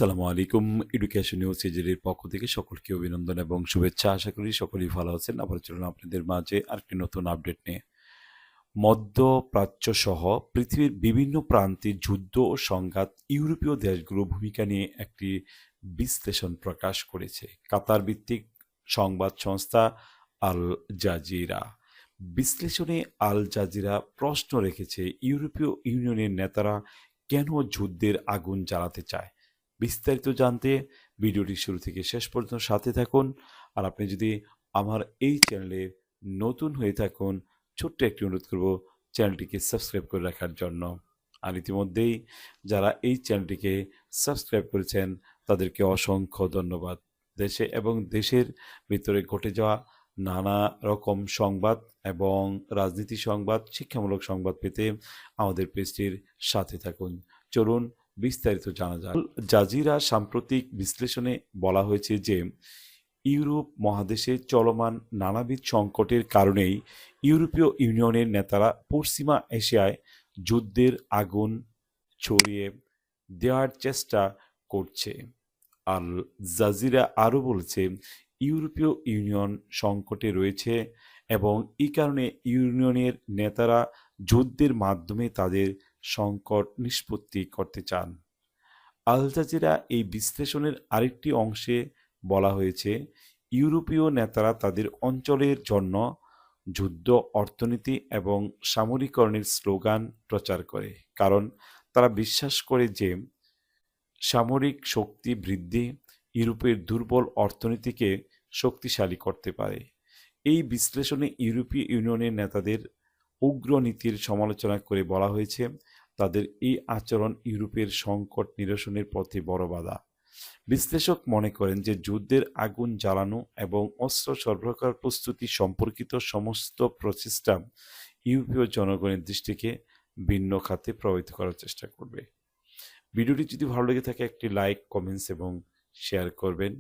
আসসালামু আলাইকুম। Education news সিরিজের পক্ষ থেকে সকলকে অভিনন্দন এবং শুভেচ্ছা। আশা করি সকলেই ভালো আছেন। আবার চলুন আপনাদের মাঝে আরেকটি নতুন আপডেট নিয়ে। মধ্যপ্রাচ্য সহ পৃথিবীর বিভিন্ন প্রান্তে যুদ্ধ ও সংঘাত ইউরোপীয় দেশগুলোর ভূমিকা নিয়ে একটি বিশ্লেষণ প্রকাশ করেছে কাতার ভিত্তিক সংবাদ সংস্থা আল জাজিরা। বিশ্লেষণে আল জাজিরা প্রশ্ন রেখেছে, ইউরোপীয় ইউনিয়নের নেতারা কেন যুদ্ধের আগুন জ্বালাতে চায়। বিস্তারিত জানতে ভিডিওটি শুরু থেকে শেষ পর্যন্ত সাথে থাকুন। আর আপনি যদি আমার এই চ্যানেলে নতুন হয়ে থাকুন, ছোট্ট একটি অনুরোধ করব চ্যানেলটিকে সাবস্ক্রাইব করে রাখার জন্য। আর ইতিমধ্যেই যারা এই চ্যানেলটিকে সাবস্ক্রাইব করেছেন তাদেরকে অসংখ্য ধন্যবাদ। দেশে এবং দেশের ভিতরে ঘটে যাওয়া নানা রকম সংবাদ এবং রাজনীতি সংবাদ, শিক্ষামূলক সংবাদ পেতে আমাদের পেজটির সাথে থাকুন। চলুন বিস্তারিত জানা যাক। জাজিরা সাম্প্রতিক বিশ্লেষণে বলা হয়েছে যে ইউরোপ মহাদেশে চলমান নানাবিধ সংকটের কারণেই ইউরোপীয় ইউনিয়নের নেতারা পশ্চিমা এশিয়ায় যুদ্ধের আগুন ছড়িয়ে দেওয়ার চেষ্টা করছে। আল জাজিরা আরও বলছে, ইউরোপীয় ইউনিয়ন সংকটে রয়েছে এবং এই কারণে ইউনিয়নের নেতারা যুদ্ধের মাধ্যমে তাদের সংকট নিষ্পত্তি করতে চান। আল জাজিরা এই বিশ্লেষণের আরেকটি অংশে বলা হয়েছে, ইউরোপীয় নেতারা তাদের অঞ্চলের জন্য যুদ্ধ, অর্থনীতি এবং সামরিকরণের স্লোগান প্রচার করে, কারণ তারা বিশ্বাস করে যে সামরিক শক্তি বৃদ্ধি ইউরোপের দুর্বল অর্থনীতিকে শক্তিশালী করতে পারে। এই বিশ্লেষণে ইউরোপীয় ইউনিয়নের নেতাদের উগ্র নীতির সমালোচনা করে বলা হয়েছে, তাদের এই আচরণ ইউরোপের সংকট নিরসনের পথে বড় বাধা। বিশ্লেষক মনে করেন যে যুদ্ধের আগুন জ্বালানো এবং অস্ত্র সরবরাহ প্রস্তুতি সম্পর্কিত সমস্ত প্রচেষ্টা ইউরোপীয় জনগণের দৃষ্টিকে ভিন্ন খাতে প্রভাবিত করার চেষ্টা করবে। ভিডিওটি যদি ভালো লেগে থাকে একটি লাইক, কমেন্টস এবং শেয়ার করবেন।